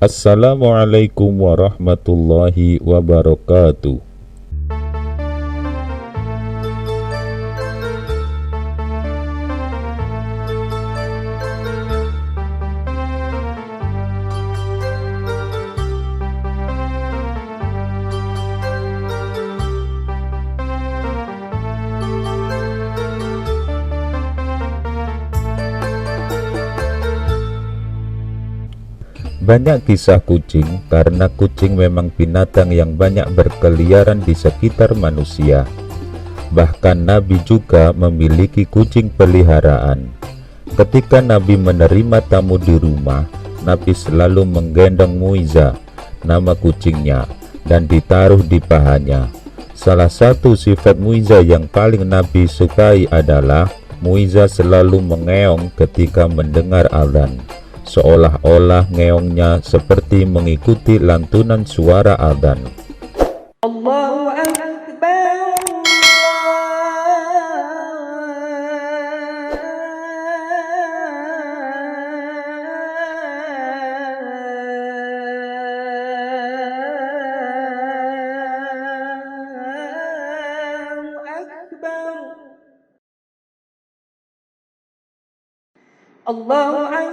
Assalamualaikum warahmatullahi wabarakatuh. Banyak kisah kucing karena kucing memang binatang yang banyak berkeliaran di sekitar manusia. Bahkan Nabi juga memiliki kucing peliharaan. Ketika Nabi menerima tamu di rumah, Nabi selalu menggendong Muiza, nama kucingnya, dan ditaruh di pahanya. Salah satu sifat Muiza yang paling Nabi sukai adalah Muiza selalu mengeong ketika mendengar adzan, seolah-olah ngeongnya seperti mengikuti lantunan suara adzan. Allahu Akbar. Allahu Akbar.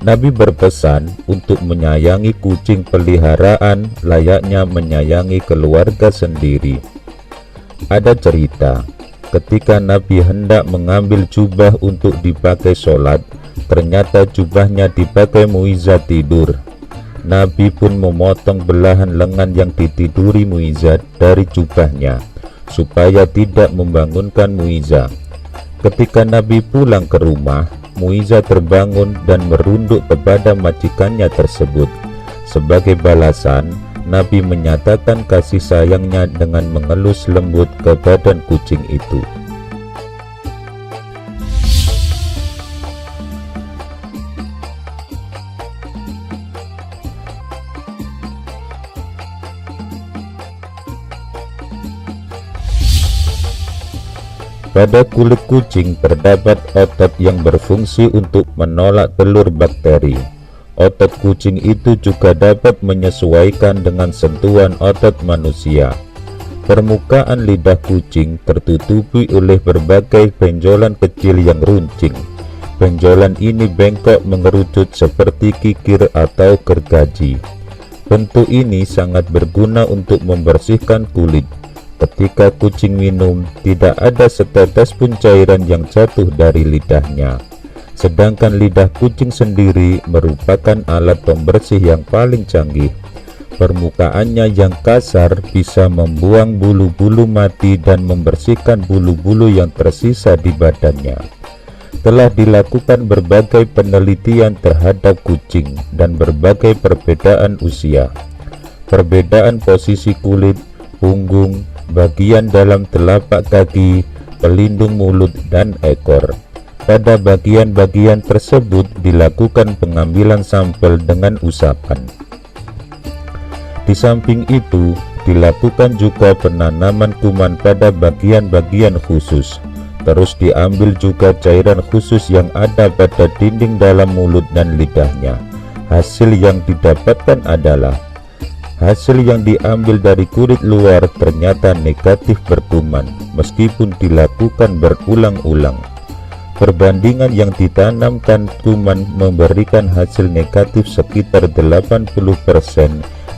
Nabi berpesan untuk menyayangi kucing peliharaan layaknya menyayangi keluarga sendiri. Ada cerita, ketika Nabi hendak mengambil jubah untuk dipakai sholat, ternyata jubahnya dipakai Muiza tidur. Nabi pun memotong belahan lengan yang ditiduri Muiza dari jubahnya, supaya tidak membangunkan Muiza. Ketika Nabi pulang ke rumah, Muiza terbangun dan merunduk kepada majikannya tersebut. Sebagai balasan, Nabi menyatakan kasih sayangnya dengan mengelus lembut ke badan kucing itu. Pada kulit kucing terdapat otot yang berfungsi untuk menolak telur bakteri. Otot kucing itu juga dapat menyesuaikan dengan sentuhan otot manusia. Permukaan lidah kucing tertutupi oleh berbagai benjolan kecil yang runcing. Benjolan ini bengkok mengerucut seperti kikir atau gergaji. Bentuk ini sangat berguna untuk membersihkan kulit. Ketika kucing minum, tidak ada setetes pun cairan yang jatuh dari lidahnya. Sedangkan lidah kucing sendiri merupakan alat pembersih yang paling canggih. Permukaannya yang kasar bisa membuang bulu-bulu mati dan membersihkan bulu-bulu yang tersisa di badannya. Telah dilakukan berbagai penelitian terhadap kucing dan berbagai perbedaan usia. Perbedaan posisi kulit, punggung, bagian dalam telapak kaki, pelindung mulut dan ekor. Pada bagian-bagian tersebut dilakukan pengambilan sampel dengan usapan. Di samping itu, dilakukan juga penanaman kuman pada bagian-bagian khusus. Terus diambil juga cairan khusus yang ada pada dinding dalam mulut dan lidahnya. Hasil yang didapatkan adalah hasil yang diambil dari kulit luar ternyata negatif berkuman, meskipun dilakukan berulang-ulang. Perbandingan yang ditanamkan kuman memberikan hasil negatif sekitar 80%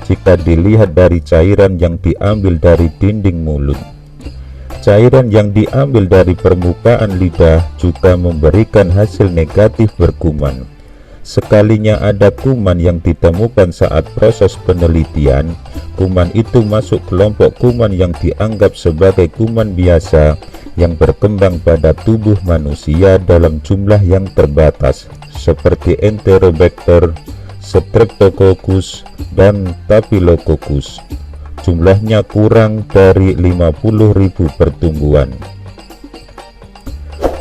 jika dilihat dari cairan yang diambil dari dinding mulut. Cairan yang diambil dari permukaan lidah juga memberikan hasil negatif berkuman. Sekalinya ada kuman yang ditemukan saat proses penelitian, kuman itu masuk kelompok kuman yang dianggap sebagai kuman biasa yang berkembang pada tubuh manusia dalam jumlah yang terbatas, seperti Enterobacter, Streptococcus, dan Staphylococcus. Jumlahnya kurang dari 50.000 pertumbuhan.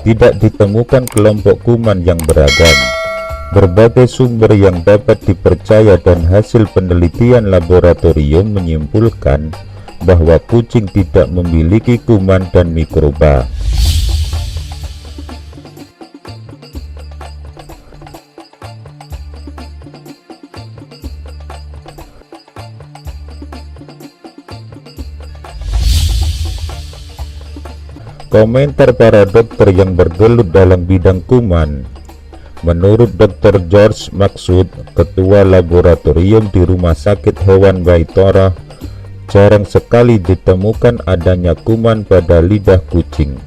Tidak ditemukan kelompok kuman yang beragam. Berbagai sumber yang dapat dipercaya dan hasil penelitian laboratorium menyimpulkan bahwa kucing tidak memiliki kuman dan mikroba. Komentar para dokter yang bergelut dalam bidang kuman. Menurut Dr. George Maksud, ketua laboratorium di Rumah Sakit Hewan Baitora, jarang sekali ditemukan adanya kuman pada lidah kucing.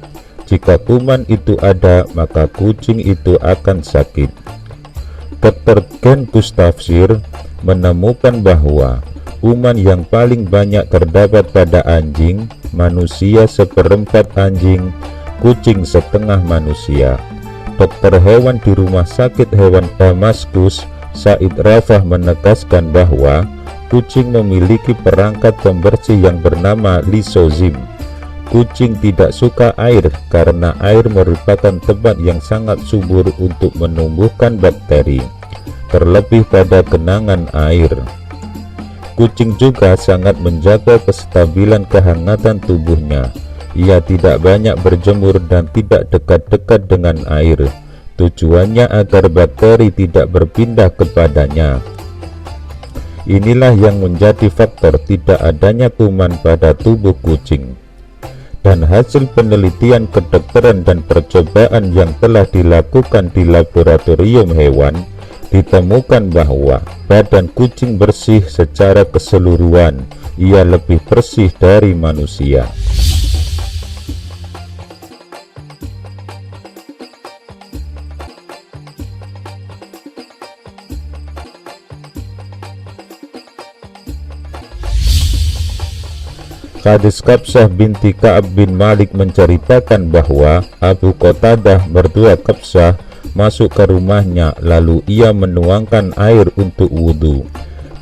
Jika kuman itu ada, maka kucing itu akan sakit. Dr. Ken Gustafsir menemukan bahwa kuman yang paling banyak terdapat pada anjing, manusia seperempat anjing, kucing setengah manusia. Dokter hewan di Rumah Sakit Hewan Damaskus, Said Rafah menegaskan bahwa kucing memiliki perangkat pembersih yang bernama lysosome. Kucing tidak suka air karena air merupakan tempat yang sangat subur untuk menumbuhkan bakteri, terlebih pada genangan air. Kucing juga sangat menjaga kestabilan kehangatan tubuhnya. Ia tidak banyak berjemur dan tidak dekat-dekat dengan air. Tujuannya agar bakteri tidak berpindah kepadanya. Inilah yang menjadi faktor tidak adanya kuman pada tubuh kucing. Dan hasil penelitian kedokteran dan percobaan yang telah dilakukan di laboratorium hewan, ditemukan bahwa badan kucing bersih secara keseluruhan. Ia lebih bersih dari manusia. Hadis Kabsah binti Ka'ab bin Malik menceritakan bahwa Abu Qatadah mertua Kabsah masuk ke rumahnya, lalu ia menuangkan air untuk wudhu.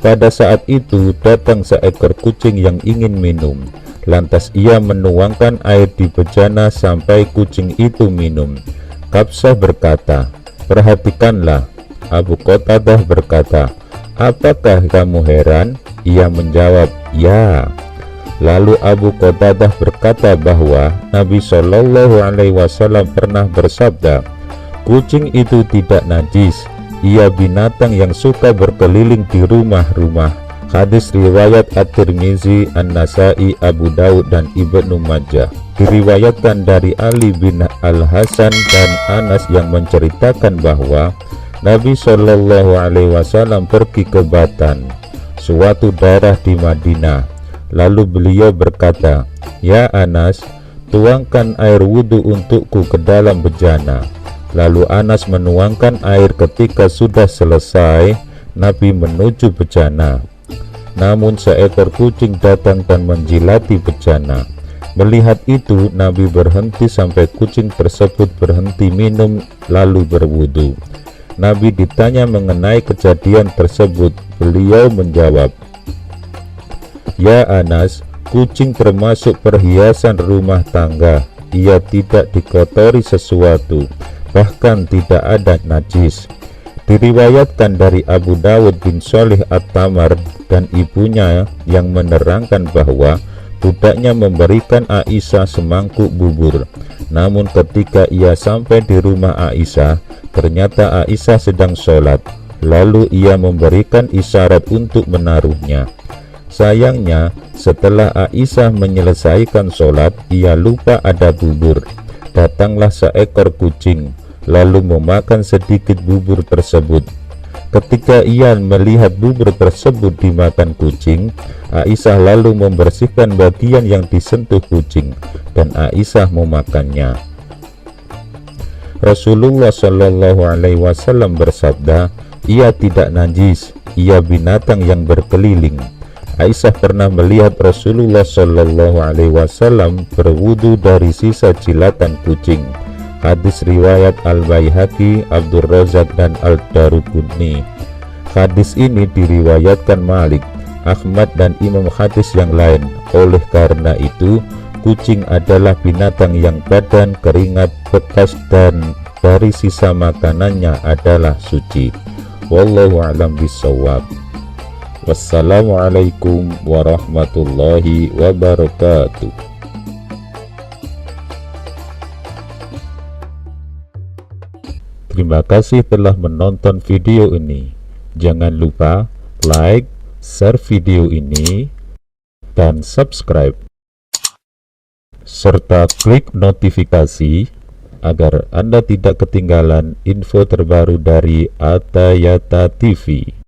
Pada saat itu datang seekor kucing yang ingin minum. Lantas ia menuangkan air di bejana sampai kucing itu minum. Kabsah berkata, "Perhatikanlah." Abu Qatadah berkata, "Apakah kamu heran?" Ia menjawab, "Ya." Lalu Abu Qatadah berkata bahwa Nabi Shallallahu Alaihi Wasallam pernah bersabda, "Kucing itu tidak najis, ia binatang yang suka berkeliling di rumah-rumah." Hadis riwayat At-Tirmizi, An-Nasai, Abu Daud, dan Ibnu Majah. Diriwayatkan dari Ali bin Al-Hasan dan Anas yang menceritakan bahwa Nabi Shallallahu Alaihi Wasallam pergi ke Batan, suatu daerah di Madinah. Lalu beliau berkata, "Ya Anas, tuangkan air wudhu untukku ke dalam bejana." Lalu Anas menuangkan air. Ketika sudah selesai, Nabi menuju bejana. Namun seekor kucing datang dan menjilati bejana. Melihat itu, Nabi berhenti sampai kucing tersebut berhenti minum lalu berwudu. Nabi ditanya mengenai kejadian tersebut. Beliau menjawab, "Ya Anas, kucing termasuk perhiasan rumah tangga. Ia tidak dikotori sesuatu, bahkan tidak ada najis." Diriwayatkan dari Abu Dawud bin Sholih At-Tamar dan ibunya yang menerangkan bahwa budaknya memberikan Aisyah semangkuk bubur. Namun ketika ia sampai di rumah Aisyah, ternyata Aisyah sedang sholat. Lalu ia memberikan isyarat untuk menaruhnya. Sayangnya, setelah Aisyah menyelesaikan sholat, ia lupa ada bubur. Datanglah seekor kucing, lalu memakan sedikit bubur tersebut. Ketika ia melihat bubur tersebut dimakan kucing, Aisyah lalu membersihkan bagian yang disentuh kucing, dan Aisyah memakannya. Rasulullah Shallallahu Alaihi Wasallam bersabda, "Ia tidak najis, ia binatang yang berkeliling." Aisyah pernah melihat Rasulullah Shallallahu Alaihi Wasallam berwudu dari sisa jilatan kucing. Hadis riwayat Al-Baihaqi, Abdur Razak, dan Al-Daruqutni. Hadis ini diriwayatkan Malik, Ahmad, dan imam hadis yang lain. Oleh karena itu, kucing adalah binatang yang badan, keringat, bekas dan dari sisa makanannya adalah suci. Wallahu a'lam bishawab. Wassalamualaikum warahmatullahi wabarakatuh. Terima kasih telah menonton video ini. Jangan lupa like, share video ini, dan subscribe, serta klik notifikasi agar Anda tidak ketinggalan info terbaru dari Atayata TV.